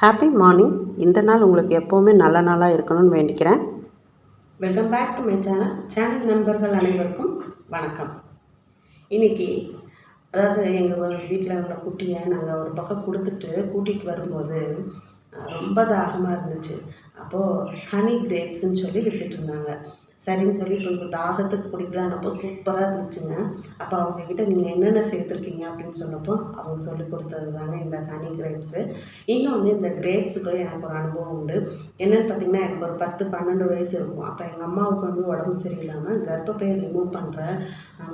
Happy morning. இந்த நாள் உங்களுக்கு எப்போவுமே நல்ல நாளாக இருக்கணும்னு வேண்டிக்கிறேன். Welcome back to my channel நண்பர்கள் அனைவருக்கும் வணக்கம். இன்றைக்கி அதாவது எங்கள் வீட்டில் உள்ள குட்டியை நாங்கள் ஒரு பக்கம் கூட்டிகிட்டு வரும்போது ரொம்ப தாகமாக இருந்துச்சு. அப்போது ஹனி கிரேப்ஸ்ன்னு சொல்லி விற்றுட்ருந்தாங்க. சரின்னு சொல்லி இப்போ தாகத்துக்கு குடிக்கலான்னப்போ சூப்பராக இருந்துச்சுங்க. அப்போ அவங்கக்கிட்ட நீங்கள் என்னென்ன சேர்த்துருக்கீங்க அப்படின்னு சொன்னப்போ அவங்க சொல்லி கொடுத்தது தாங்க இந்த ஹனி கிரேப்ஸு. இன்னொன்று இந்த கிரேப்ஸுக்குள்ள எனக்கு ஒரு அனுபவம் உண்டு. என்னென்னு பார்த்திங்கன்னா, எனக்கு ஒரு 10-12 வயசு இருக்கும். அப்போ எங்கள் அம்மாவுக்கு உடம்பு சரியில்லாமல் கர்ப்பப்பையை ரிமூவ் பண்ணுற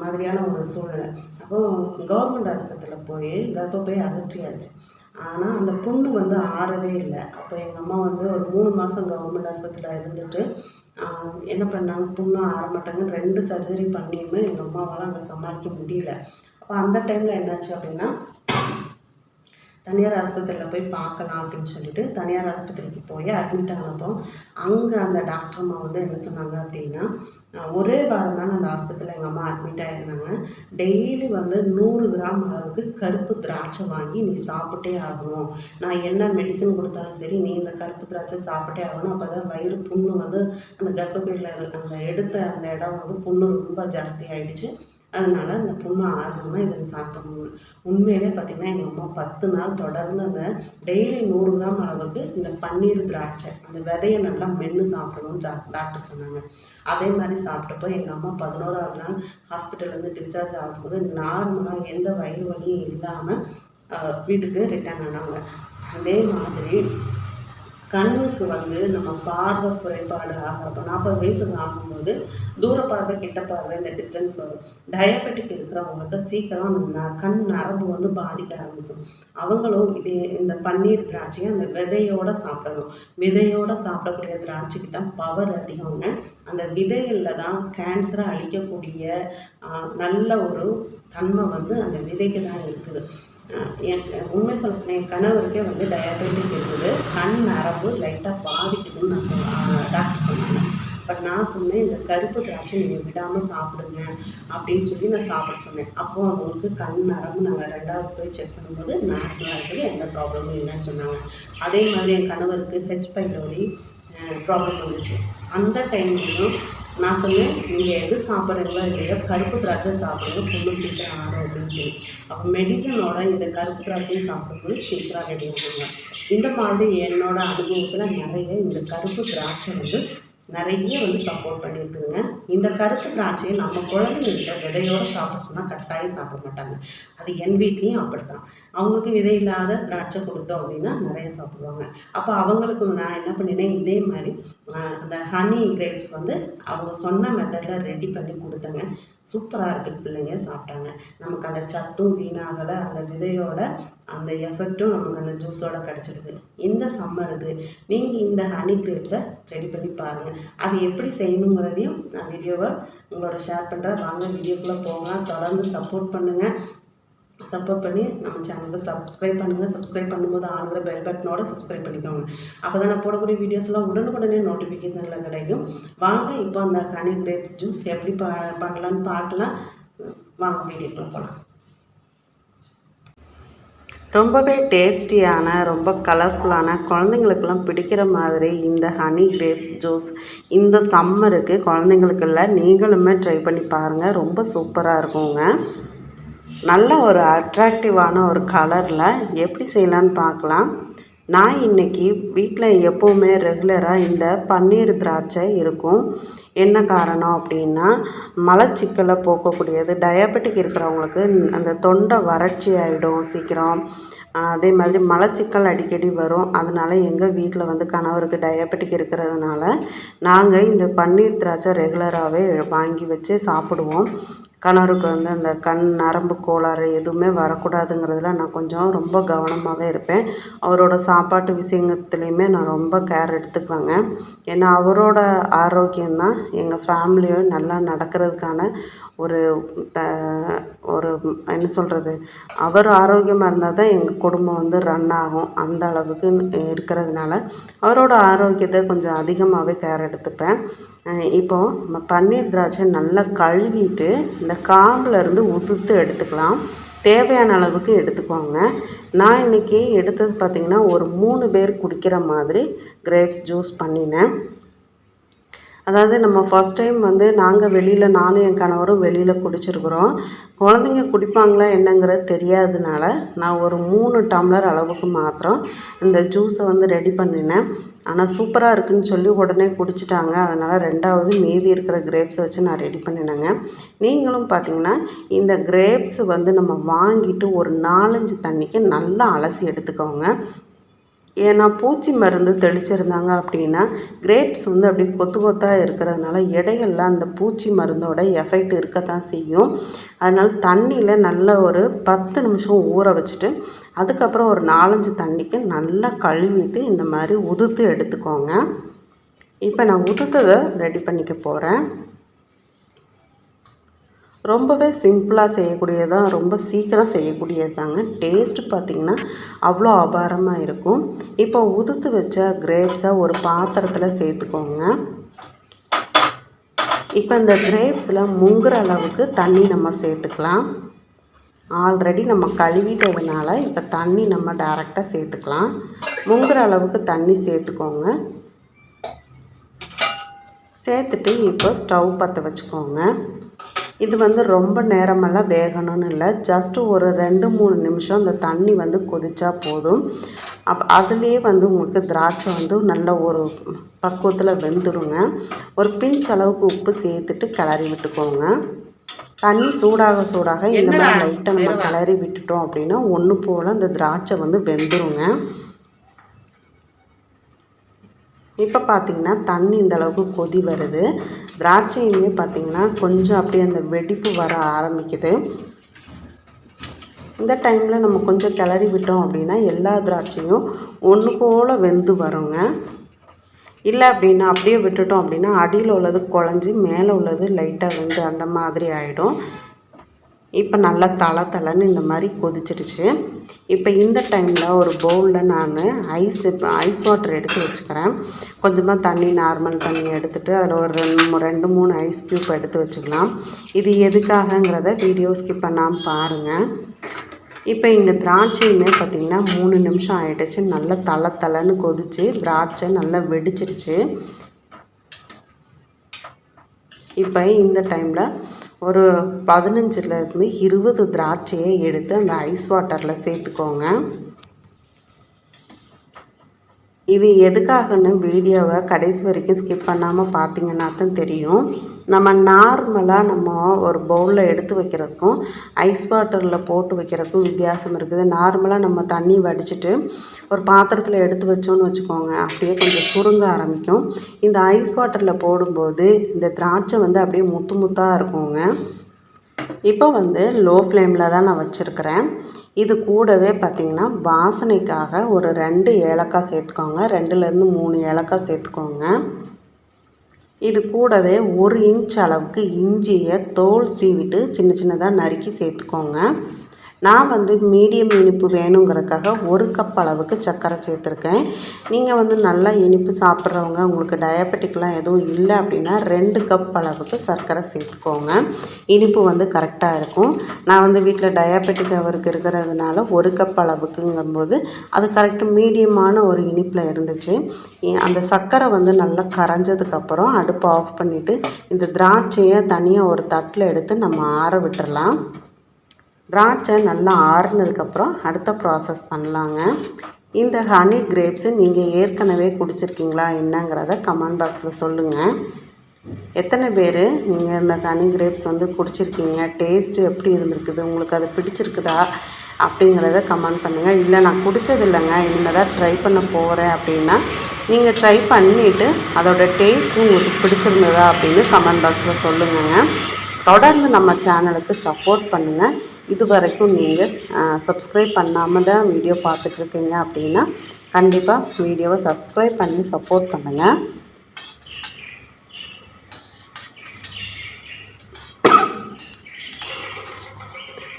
மாதிரியான ஒரு சூழ்நிலை. அப்போது கவர்மெண்ட் ஆஸ்பத்திரியில் போய் கர்ப்பப்பையை அகற்றியாச்சு. ஆனால் அந்த புண்ணு ஆறவே இல்லை. அப்போ எங்கள் அம்மா ஒரு 3 மாதம் கவர்மெண்ட் ஆஸ்பத்திரியில் இருந்துட்டு என்ன பண்ணாங்க, புண்ணு ஆற மாட்டாங்க 2 சர்ஜரி பண்ணியுமே எங்கள் அம்மாவால் அங்கே சமாளிக்க முடியல. அப்போ அந்த டைமில் என்னாச்சு அப்படின்னா, தனியார் ஆஸ்பத்திரியில் போய் பார்க்கலாம் அப்படின்னு சொல்லிட்டு தனியார் ஆஸ்பத்திரிக்கு போய் அட்மிட் ஆனப்போ அங்கே அந்த டாக்டர் அம்மா என்ன சொன்னாங்க அப்படின்னா, ஒரே வாரம் தாங்க அந்த ஆஸ்பத்திரியில் எங்கள் அம்மா அட்மிட் ஆகியிருந்தாங்க. டெய்லி 100 கிராம் அளவுக்கு கருப்பு திராட்சை வாங்கி நீ சாப்பிட்டே ஆகணும். நான் என்ன மெடிசன் கொடுத்தாலும் சரி, நீ இந்த கருப்பு திராட்சை சாப்பிட்டே ஆகணும். அப்போ தான் வயிறு புண்ணு அந்த கர்ப்பப்பையில் அந்த எடுத்த அந்த இடம் புண்ணு ரொம்ப ஜாஸ்தி ஆகிடுச்சு. அதனால் அந்த புண்ணு ஆகாமல் இதை சாப்பிடணும். உண்மையிலே பார்த்திங்கன்னா எங்கள் அம்மா 10 நாள் தொடர்ந்து அந்த டெய்லி 100 கிராம் அளவுக்கு இந்த பன்னீர் திராட்சை அந்த விதையை நல்லா மென்று சாப்பிடணும்னு டாக்டர் சொன்னாங்க. அதே மாதிரி சாப்பிட்டப்போ எங்கள் அம்மா 11ஆவது நாள் ஹாஸ்பிட்டல்லேருந்து டிஸ்சார்ஜ் ஆகும்போது நார்மலாக எந்த வயிறு வலியும் இல்லாமல் வீட்டுக்கு ரிட்டர்ன் ஆனாங்க. அதே மாதிரி கண்ணுக்கு நம்ம பார்வை குறைபாடு ஆகிறப்போ 40 வயசுக்கு ஆகும்போது தூர பார்வை கிட்ட பார்வை இந்த டிஸ்டன்ஸ் வரும். டயபெட்டிக் இருக்கிறவங்களுக்கு சீக்கிரம் அந்த கண் நரம்பு பாதிக்க ஆரம்பிக்கும். அவங்களும் இந்த பன்னீர் திராட்சையை அந்த விதையோடு சாப்பிடணும். விதையோடு சாப்பிடக்கூடிய திராட்சைக்கு தான் பவர் அதிகங்க. அந்த விதைகளில் தான் கேன்சரை அழிக்கக்கூடிய நல்ல ஒரு தன்மை அந்த விதைக்கு தான் இருக்குது. உண்மை சொல்ல என் கணவருக்கே டயபெட்டிக் இருக்குது. கண் நரம்பு லைட்டாக பாதிக்குதுன்னு டாக்டர் சொன்னாங்க. பட் நான் சொன்னேன், இந்த கருப்பு திராட்சை நீங்கள் விடாமல் சாப்பிடுங்க அப்படின்னு சொல்லி நான் சாப்பிட சொன்னேன். அப்போது அவங்களுக்கு கண் நரம்பு நாங்கள் 2வது போய் செக் பண்ணும்போது நார்மலாக இருக்குது, எந்த ப்ராப்ளமும் இல்லைன்னு சொன்னாங்க. அதே மாதிரி என் கணவருக்கு ஹெச் பைலோரி ப்ராப்ளம் வந்துச்சு. அந்த டைம்லையும் நான் சொன்னேன், நீங்கள் எது சாப்பிட்றீங்களோ இல்லையோ கருப்பு திராட்சை சாப்பிடுங்க, புண்ணு சீக்கிரம் ஆடும் அப்படின்னு சொல்லி. அப்போ மெடிசனோட இந்த கருப்பு திராட்சையும் சாப்பிடும்போது சீக்கிரம் ரெடி ஆகுங்க. இந்த மாதிரி என்னோட அனுபவத்தில் நிறைய இந்த கருப்பு திராட்சை நிறைய சப்போர்ட் பண்ணியிருக்குதுங்க. இந்த கருப்பு திராட்சையை நம்ம குழந்தைங்கள்கிட்ட விதையோடு சாப்பிட சொன்னால் கட்டாயம் சாப்பிட மாட்டாங்க. அது என் வீட்லேயும் அப்படித்தான். அவங்களுக்கு விதை இல்லாத திராட்சை கொடுத்தோம் அப்படின்னா நிறைய சாப்பிடுவாங்க. அப்போ அவங்களுக்கு நான் என்ன பண்ணினேன், இதே மாதிரி அந்த ஹனி கிரேப்ஸ் அவங்க சொன்ன மெத்தடில் ரெடி பண்ணி கொடுத்தேங்க. சூப்பராக இருக்குது, பிள்ளைங்க சாப்பிட்டாங்க. நமக்கு அந்த சத்தும் வீணாகலை, அந்த விதையோட அந்த எஃபெக்டும் நமக்கு அந்த ஜூஸோடு கிடச்சிடுது. இந்த சம்மருக்கு நீங்கள் இந்த ஹனி கிரேப்ஸை ரெடி பண்ணி பாருங்கள். அது எப்படி செய்யணுங்கிறதையும் நான் வீடியோவை உங்களோட ஷேர் பண்ணுறேன். வாங்க வீடியோக்குள்ளே போகலாம். தொடர்ந்து சப்போர்ட் பண்ணுங்கள். சப்போர்ட் பண்ணி நம்ம சேனலுக்கு சப்ஸ்கிரைப் பண்ணுங்கள். சப்ஸ்கிரைப் பண்ணும்போது ஆளுங்கிற பெல் பட்டனோட சப்ஸ்கிரைப் பண்ணிக்கோங்க. அப்போ தான் நான் போடக்கூடிய வீடியோஸ்லாம் உடனுக்குடனே நோட்டிஃபிகேஷனில் கிடைக்கும். வாங்க இப்போ அந்த ஹனி கிரேப்ஸ் ஜூஸ் எப்படி பண்ணலான்னு பார்க்கலாம். வாங்க வீடியோக்குள்ளே போகலாம். ரொம்பவே டேஸ்டியான, ரொம்ப கலர்ஃபுல்லான, குழந்தைங்களுக்கெல்லாம் பிடிக்கிற மாதிரி இந்த ஹனி கிரேப்ஸ் ஜூஸ் இந்த சம்மருக்கு குழந்தைங்களுக்கு இல்லை, நீங்களுமே ட்ரை பண்ணி பாருங்கள். ரொம்ப சூப்பராக இருக்குங்க. நல்ல ஒரு அட்ராக்டிவான ஒரு கலரில் எப்படி செய்யலான்னு பார்க்கலாம். நான் இன்றைக்கி வீட்டில் எப்போவுமே ரெகுலராக இந்த பன்னீர் திராட்சை இருக்கும். என்ன காரணம் அப்படின்னா, மலச்சிக்கலை போக்கக்கூடியது. டயபெட்டிக் இருக்கிறவங்களுக்கு அந்த தொண்டை வறட்சி ஆகிடும் சீக்கிரம். அதே மாதிரி மலச்சிக்கல் அடிக்கடி வரும். அதனால் எங்கள் வீட்டில் கணவருக்கு டயபெட்டிக் இருக்கிறதுனால நாங்கள் இந்த பன்னீர் திராட்சை ரெகுலராகவே வாங்கி வச்சு சாப்பிடுவோம். கணவருக்கு அந்த கண் நரம்பு கோளாறு எதுவுமே வரக்கூடாதுங்கிறதுல நான் கொஞ்சம் ரொம்ப கவனமாகவே இருப்பேன். அவரோட சாப்பாட்டு விஷயத்துலையுமே நான் ரொம்ப கேர் எடுத்துக்குவேங்க. ஏன்னா அவரோட ஆரோக்கியம்தான் எங்கள் ஃபேமிலியும் நல்லா நடக்கிறதுக்கான ஒரு ஒரு என்ன சொல்கிறது, அவர் ஆரோக்கியமாக இருந்தால் தான் எங்கள் குடும்பம் ரன் ஆகும். அந்த அளவுக்கு இருக்கிறதுனால அவரோட ஆரோக்கியத்தை கொஞ்சம் அதிகமாகவே கேர் எடுத்துப்பேன். இப்போது பன்னீர் திராட்சை நல்லா கழுவிட்டு இந்த காம்புலேருந்து உதுத்து எடுத்துக்கலாம். தேவையான அளவுக்கு எடுத்துக்கோங்க. நான் இன்றைக்கி எடுத்தது பார்த்திங்கன்னா ஒரு 3 பேர் குடிக்கிற மாதிரி கிரேப்ஸ் ஜூஸ் பண்ணினேன். அதாவது நம்ம ஃபஸ்ட் டைம் வந்து நாங்கள் வெளியில் நானும் என் கணவரும் வெளியில் குடிச்சிருக்கிறோம். குழந்தைங்க குடிப்பாங்களா என்னங்கிறது தெரியாததுனால நான் ஒரு 3 டம்ளர் அளவுக்கு மாத்திரம் இந்த ஜூஸை வந்து ரெடி பண்ணினேன். ஆனால் சூப்பராக இருக்குதுன்னு சொல்லி உடனே குடிச்சிட்டாங்க. அதனால் 2வது மீதி இருக்கிற கிரேப்ஸை வச்சு நான் ரெடி பண்ணினேங்க. நீங்களும் பார்த்திங்கன்னா இந்த கிரேப்ஸ் வந்து நம்ம வாங்கிட்டு ஒரு 4-5 தண்ணிக்கு நல்லா அலசி எடுத்துக்கோங்க. ஏன்னா பூச்சி மருந்து தெளிச்சிருந்தாங்க அப்படின்னா கிரேப்ஸ் வந்து அப்படியே கொத்து கொத்தாக இருக்கிறதுனால இடையெல்லாம் அந்த பூச்சி மருந்தோட எஃபெக்ட் இருக்கத்தான் செய்யும். அதனால் தண்ணியில் நல்லா ஒரு 10 நிமிஷம் ஊற வச்சுட்டு அதுக்கப்புறம் ஒரு 4-5 தண்ணிக்கு நல்லா கழுவிட்டு இந்த மாதிரி உதுத்து எடுத்துக்கோங்க. இப்போ நான் உதுத்ததை ரெடி பண்ணிக்க போகிறேன். ரொம்பவே சிம்பிளாக செய்யக்கூடியதான், ரொம்ப சீக்கிரம் செய்யக்கூடியது தாங்க. டேஸ்ட்டு பார்த்திங்கன்னா அவ்வளோ அபாரமாக இருக்கும். இப்போ உதுத்து வச்ச கிரேப்ஸை ஒரு பாத்திரத்தில் சேர்த்துக்கோங்க. இப்போ இந்த கிரேப்ஸில் முங்குற அளவுக்கு தண்ணி நம்ம சேர்த்துக்கலாம். ஆல்ரெடி நம்ம கழுவிட்டதுனால இப்போ தண்ணி நம்ம டைரெக்டாக சேர்த்துக்கலாம். முங்குற அளவுக்கு தண்ணி சேர்த்துக்கோங்க. சேர்த்துட்டு இப்போ ஸ்டவ் பற்ற வச்சுக்கோங்க. இது வந்து ரொம்ப நேரமெல்லாம் வேகணும்னு இல்லை, ஜஸ்ட்டு ஒரு 2-3 நிமிஷம் அந்த தண்ணி வந்து கொதிச்சா போதும். அதுலேயே வந்து உங்களுக்கு திராட்சை வந்து நல்ல ஒரு பக்குவத்தில் வெந்துடுங்க. ஒரு பிஞ்ச் அளவுக்கு உப்பு சேர்த்துட்டு கிளறி விட்டுக்கோங்க. தண்ணி சூடாக இந்த மாதிரி லைட்டாக நம்ம கிளறி விட்டுட்டோம் அப்படின்னா ஒன்று போல் அந்த திராட்சை வந்து வெந்துடுங்க. இப்போ பார்த்திங்கன்னா தண்ணி இந்த அளவுக்கு கொதி வருது. திராட்சையுமே பார்த்திங்கன்னா கொஞ்சம் அப்படியே அந்த வெடிப்பு வர ஆரம்பிக்குது. இந்த டைமில் நம்ம கொஞ்சம் கிளறி விட்டோம் அப்படின்னா எல்லா திராட்சையும் ஒன்று போல் வெந்து வருங்க. இல்லை அப்படின்னா அப்படியே விட்டுட்டோம் அப்படின்னா அடியில் உள்ளது குழஞ்சி மேலே உள்ளது லைட்டாக வெந்து அந்த மாதிரி ஆகிடும். இப்போ நல்லா தளன்னு இந்த மாதிரி கொதிச்சிடுச்சு. இப்போ இந்த டைமில் ஒரு பவுலில் நான் ஐஸ் வாட்டர் எடுத்து வச்சுக்கிறேன். கொஞ்சமாக தண்ணி, நார்மல் தண்ணி எடுத்துகிட்டு அதில் ஒரு 2-3 ஐஸ் க்யூப் எடுத்து வச்சுக்கலாம். இது எதுக்காகங்கிறத வீடியோ ஸ்கிப் பண்ணாமல் பாருங்கள். இப்போ இங்கே திராட்சையுமே பார்த்திங்கன்னா 3 நிமிஷம் ஆகிடுச்சு. நல்லா தளன்னு கொதிச்சு திராட்சை நல்லா வெடிச்சிடுச்சு. இப்போ இந்த டைமில் ஒரு 15-20 திராட்சையை எடுத்து அந்த ஐஸ் வாட்டரில் சேர்த்துக்கோங்க. இது எதுக்காகன்னு வீடியோவை கடைசி வரைக்கும் ஸ்கிப் பண்ணாமல் பார்த்தீங்கன்னா தான் தெரியும். நம்ம நார்மலாக ஒரு பவுலில் எடுத்து வைக்கிறதுக்கும் ஐஸ் வாட்டரில் போட்டு வைக்கிறதுக்கும் வித்தியாசம் இருக்குது. நார்மலாக நம்ம தண்ணி வடிச்சிட்டு ஒரு பாத்திரத்தில் எடுத்து வச்சோன்னு வச்சுக்கோங்க, அப்படியே கொஞ்சம் சுருங்க ஆரம்பிக்கும். இந்த ஐஸ் வாட்டரில் போடும்போது இந்த திராட்சை வந்து அப்படியே முத்தாக இருக்குங்க. இப்போ வந்து லோ ஃப்ளேமில் தான் நான் வச்சுருக்கிறேன். இது கூடவே பார்த்திங்கன்னா வாசனைக்காக ஒரு 2 ஏலக்காய் சேர்த்துக்கோங்க. 2-3 ஏலக்காய் சேர்த்துக்கோங்க. இது கூடவே 1 இன்ச் அளவுக்கு இஞ்சியை தோல் சீவிட்டு சின்னதாக நறுக்கி சேர்த்துக்கோங்க. நான் வந்து மீடியம் இனிப்பு வேணுங்கிறதுக்காக 1 கப் அளவுக்கு சர்க்கரை சேர்த்துருக்கேன். நீங்கள் வந்து நல்லா இனிப்பு சாப்பிட்றவங்க, உங்களுக்கு டயபெட்டிக்லாம் எதுவும் இல்லை அப்படின்னா 2 கப் அளவுக்கு சர்க்கரை சேர்த்துக்கோங்க. இனிப்பு வந்து கரெக்டாக இருக்கும். நான் வந்து வீட்டில் டயபெட்டிக் அவருக்கு இருக்கிறதுனால 1 கப் அளவுக்குங்கும்போது அது கரெக்டாக மீடியமான ஒரு இனிப்பில் இருந்துச்சு. அந்த சர்க்கரை வந்து நல்லா கரைஞ்சதுக்கப்புறம் அடுப்பை ஆஃப் பண்ணிவிட்டு இந்த திராட்சையை தனியாக ஒரு தட்டில் எடுத்து நம்ம ஆற விட்டுறலாம். திராட்சை நல்லா ஆறுனதுக்கப்புறம் அடுத்த ப்ராசஸ் பண்ணலாங்க. இந்த ஹனி கிரேப்ஸு நீங்கள் ஏற்கனவே குடிச்சிருக்கீங்களா என்னங்கிறத கமெண்ட் பாக்ஸில் சொல்லுங்கள். எத்தனை பேர் நீங்கள் இந்த ஹனி கிரேப்ஸ் வந்து குடிச்சிருக்கீங்க, டேஸ்ட்டு எப்படி இருந்திருக்குது, உங்களுக்கு அது பிடிச்சிருக்குதா அப்படிங்கிறத கமெண்ட் பண்ணுங்கள். இல்லை நான் குடித்தது இல்லைங்க, இனிமேல் தான் ட்ரை பண்ண போகிறேன் அப்படின்னா நீங்கள் ட்ரை பண்ணிவிட்டு அதோடய டேஸ்ட்டு உங்களுக்கு பிடிச்சிருந்ததா அப்படின்னு கமெண்ட் பாக்ஸில் சொல்லுங்கங்க. தொடர்ந்து நம்ம சேனலுக்கு சப்போர்ட் பண்ணுங்கள். இது வரைக்கும் நீங்கள் சப்ஸ்கிரைப் பண்ணாமல் தான் வீடியோ பார்த்துட்ருக்கீங்க அப்படின்னா கண்டிப்பாக வீடியோவை சப்ஸ்கிரைப் பண்ணி சப்போர்ட் பண்ணுங்கள்.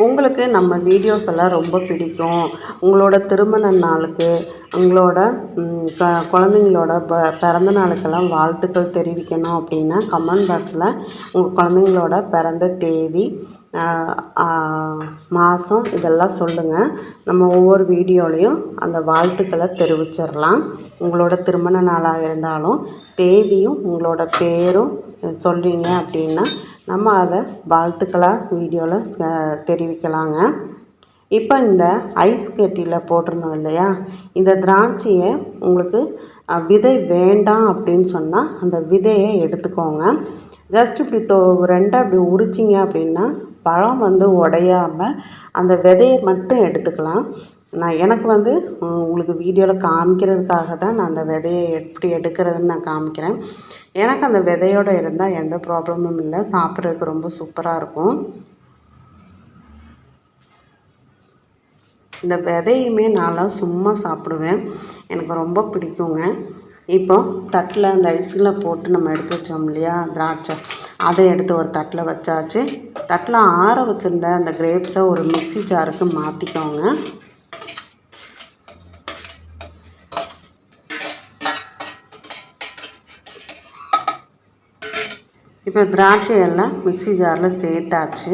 உங்களுக்கு நம்ம வீடியோஸ் எல்லாம் ரொம்ப பிடிக்கும், உங்களோட திருமண நாளுக்கு, உங்களோட குழந்தைங்களோட பிறந்த நாளுக்கெல்லாம் வாழ்த்துக்கள் தெரிவிக்கணும் அப்படின்னா கமெண்ட் பாக்ஸில் உங்கள் குழந்தைங்களோட பிறந்த தேதி, மாதம் இதெல்லாம் சொல்லுங்கள். நம்ம ஒவ்வொரு வீடியோலையும் அந்த வாழ்த்துக்களை தெரிவிச்சிடலாம். உங்களோட திருமண நாளாக இருந்தாலும் தேதியும் உங்களோட பேரும் சொல்கிறீங்க அப்படின்னா நம்ம அதை வாழ்த்துக்களாக வீடியோவில் தெரிவிக்கலாங்க. இப்போ இந்த ஐஸ் கட்டியில் போட்டிருந்தோம் இல்லையா, இந்த திராட்சையை உங்களுக்கு விதை வேண்டாம் அப்படின்னு சொன்னால் அந்த விதையை எடுத்துக்கோங்க. ஜஸ்ட் இப்படி ரெண்டாக இப்படி உரிச்சிங்க அப்படின்னா பழம் உடையாமல் அந்த விதையை மட்டும் எடுத்துக்கலாம். எனக்கு உங்களுக்கு வீடியோவில் காமிக்கிறதுக்காக தான் நான் அந்த விதையை எப்படி எடுக்கிறதுன்னு நான் காமிக்கிறேன். எனக்கு அந்த விதையோடு இருந்தால் எந்த ப்ராப்ளமும் இல்லை, சாப்பிட்றதுக்கு ரொம்ப சூப்பராக இருக்கும். இந்த விதையுமே நான்லாம் சும்மா சாப்பிடுவேன், எனக்கு ரொம்ப பிடிக்குங்க. இப்போ தட்டில் அந்த ஐஸில் போட்டு நம்ம எடுத்து வச்சோம் இல்லையா திராட்சை, அதை எடுத்து ஒரு தட்டில் வச்சாச்சு. தட்டில் ஆற வச்சுருந்த அந்த கிரேப்ஸை ஒரு மிக்ஸி ஜாருக்கு மாற்றிக்கோங்க. இப்போ திராட்சையெல்லாம் மிக்ஸி ஜாரில் சேர்த்தாச்சு.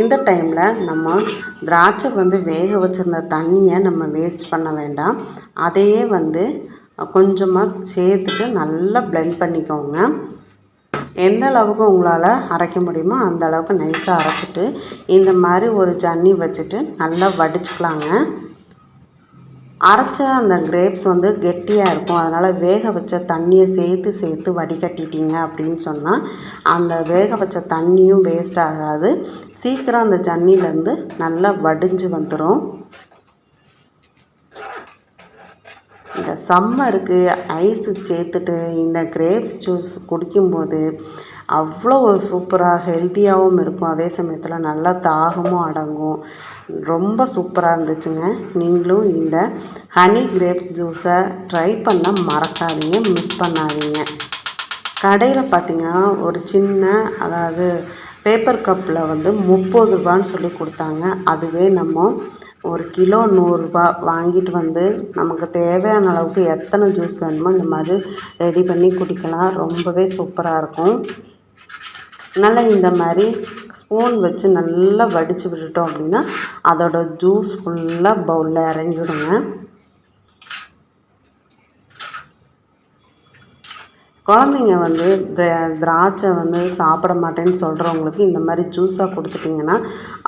இந்த டைமில் நம்ம திராட்சை வேக வச்சுருந்த தண்ணியை நம்ம வேஸ்ட் பண்ண வேண்டாம். அதையே கொஞ்சமாக சேர்த்துட்டு நல்லா பிளெண்ட் பண்ணிக்கோங்க. எந்த அளவுக்கு உங்களால் அரைக்க முடியுமோ அந்த அளவுக்கு நைஸாக அரைச்சிட்டு இந்த மாதிரி ஒரு ஜன்னி வச்சுட்டு நல்லா வடிச்சுக்கலாங்க. அரைச்ச அந்த கிரேப்ஸ் கெட்டியாக இருக்கும், அதனால் வேக வச்ச தண்ணியை சேர்த்து வடிகட்டிட்டீங்க அப்படின்னு சொன்னால் அந்த வேக வச்ச தண்ணியும் வேஸ்ட் ஆகாது, சீக்கிரம் அந்த ஜன்னிலேருந்து நல்லா வடிஞ்சு வந்துடும். இந்த சம்மருக்கு ஐஸு சேர்த்துட்டு இந்த கிரேப்ஸ் ஜூஸ் குடிக்கும்போது அவ்வளோ ஒரு சூப்பராக ஹெல்த்தியாகவும் இருக்கும், அதே சமயத்தில் நல்லா தாகமும் அடங்கும். ரொம்ப சூப்பராக இருந்துச்சுங்க. நீங்களும் இந்த ஹனி கிரேப்ஸ் ஜூஸை ட்ரை பண்ண மறக்காதீங்க, மிஸ் பண்ணாதீங்க. கடையில் பார்த்திங்கன்னா ஒரு சின்ன, அதாவது பேப்பர் கப்பில் 30 ரூபான்னு சொல்லி கொடுத்தாங்க. அதுவே நம்ம ஒரு கிலோ 100 ரூபா வாங்கிட்டு நமக்கு தேவையான அளவுக்கு எத்தனை ஜூஸ் வேணுமோ இந்த மாதிரி ரெடி பண்ணி குடிக்கலாம். ரொம்பவே சூப்பராக இருக்கும். நல்லா இந்த மாதிரி ஸ்பூன் வச்சு நல்லா வடித்து விட்டுட்டோம் அப்படின்னா அதோட ஜூஸ் ஃபுல்லாக பவுலில் இறங்கிடுங்க. குழந்தைங்க திராட்சை சாப்பிட மாட்டேன்னு சொல்கிறவங்களுக்கு இந்த மாதிரி ஜூஸாக குடிச்சிட்டிங்கன்னா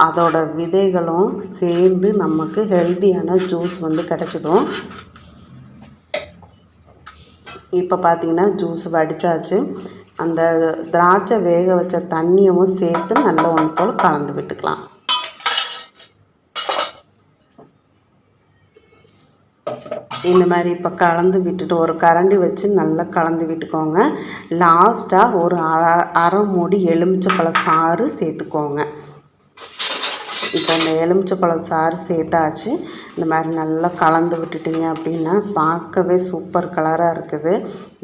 அதோட விதைகளும் சேர்ந்து நமக்கு ஹெல்த்தியான ஜூஸ் கிடச்சிடும். இப்போ பார்த்திங்கன்னா ஜூஸ் வடித்தாச்சு. அந்த திராட்சை வேக வச்ச தண்ணியவும் சேர்த்து நல்லா ஒன்று போல் கலந்து விட்டுக்கலாம். இந்த மாதிரி இப்போ கலந்து விட்டுட்டு ஒரு கரண்டி வச்சு நல்லா கலந்து விட்டுக்கோங்க. லாஸ்ட்டாக ஒரு அரை மூடி எலுமிச்சைப்பழ சாறு சேர்த்துக்கோங்க. இப்போ இந்த எலுமிச்சைப்பழம் சாறு சேர்த்தாச்சு. இந்த மாதிரி நல்லா கலந்து விட்டுட்டிங்க அப்படின்னா பார்க்கவே சூப்பர் கலராக இருக்குது.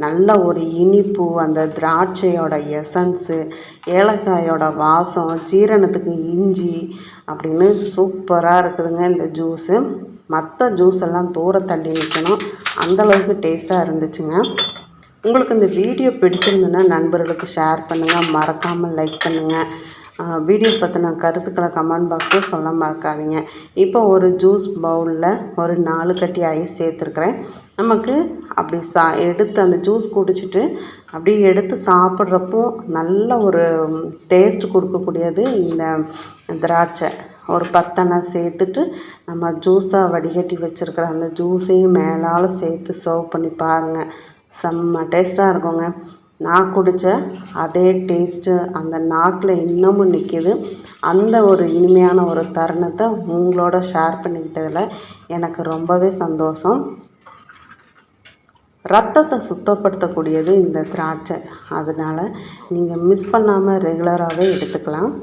நல்ல ஒரு இனிப்பு, அந்த திராட்சையோட எசன்ஸு, ஏலக்காயோட வாசம், ஜீரணத்துக்கு இஞ்சி அப்படின்னு சூப்பராக இருக்குதுங்க இந்த ஜூஸு. மற்ற ஜூஸ் எல்லாம் தூர தள்ளி நிற்கணும், அந்தளவுக்கு டேஸ்ட்டாக இருந்துச்சுங்க. உங்களுக்கு இந்த வீடியோ பிடிச்சிருந்துன்னா நண்பர்களுக்கு ஷேர் பண்ணுங்கள், மறக்காமல் லைக் பண்ணுங்கள். வீடியோ பற்றின கருத்துக்களை கமெண்ட் பாக்ஸில் சொல்ல மறக்காதீங்க. இப்போ ஒரு ஜூஸ் பவுலில் ஒரு 4 கட்டி ஐஸ் சேர்த்துருக்குறேன். நமக்கு அப்படி எடுத்து அந்த ஜூஸ் குடிச்சிட்டு அப்படி எடுத்து சாப்பிட்றப்போ நல்ல ஒரு டேஸ்ட் கொடுக்கக்கூடியது இந்த திராட்சை. ஒரு 10 சேர்த்துட்டு நம்ம ஜூஸாக வடிகட்டி வச்சுருக்கிற அந்த ஜூஸையும் மேலால் சேர்த்து சர்வ் பண்ணி பாருங்கள், செம்ம டேஸ்ட்டாக இருக்குங்க. நான் குடித்த அதே டேஸ்ட்டு அந்த நாக்கில் இன்னமும் நிற்கிது. அந்த ஒரு இனிமையான ஒரு தருணத்தை உங்களோட ஷேர் பண்ணிக்கிட்டதில் எனக்கு ரொம்பவே சந்தோஷம். ரத்தத்தை சுத்தப்படுத்தக்கூடியது இந்த திராட்சை, அதனால் நீங்கள் மிஸ் பண்ணாமல் ரெகுலராகவே எடுத்துக்கலாம்.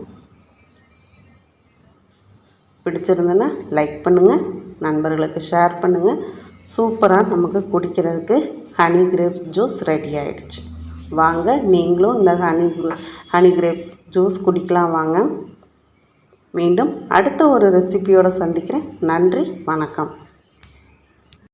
பிடிச்சிருந்ததுன்னா லைக் பண்ணுங்கள், நண்பர்களுக்கு ஷேர் பண்ணுங்கள். சூப்பராக நமக்கு குடிக்கிறதுக்கு ஹனி கிரேப்ஸ் ஜூஸ் ரெடி ஆகிடுச்சு. வாங்க நீங்களும் இந்த ஹனி கிரேப்ஸ் ஜூஸ் குடிக்கலாம் வாங்க. மீண்டும் அடுத்த ஒரு ரெசிபியோடு சந்திக்கிறேன். நன்றி, வணக்கம்.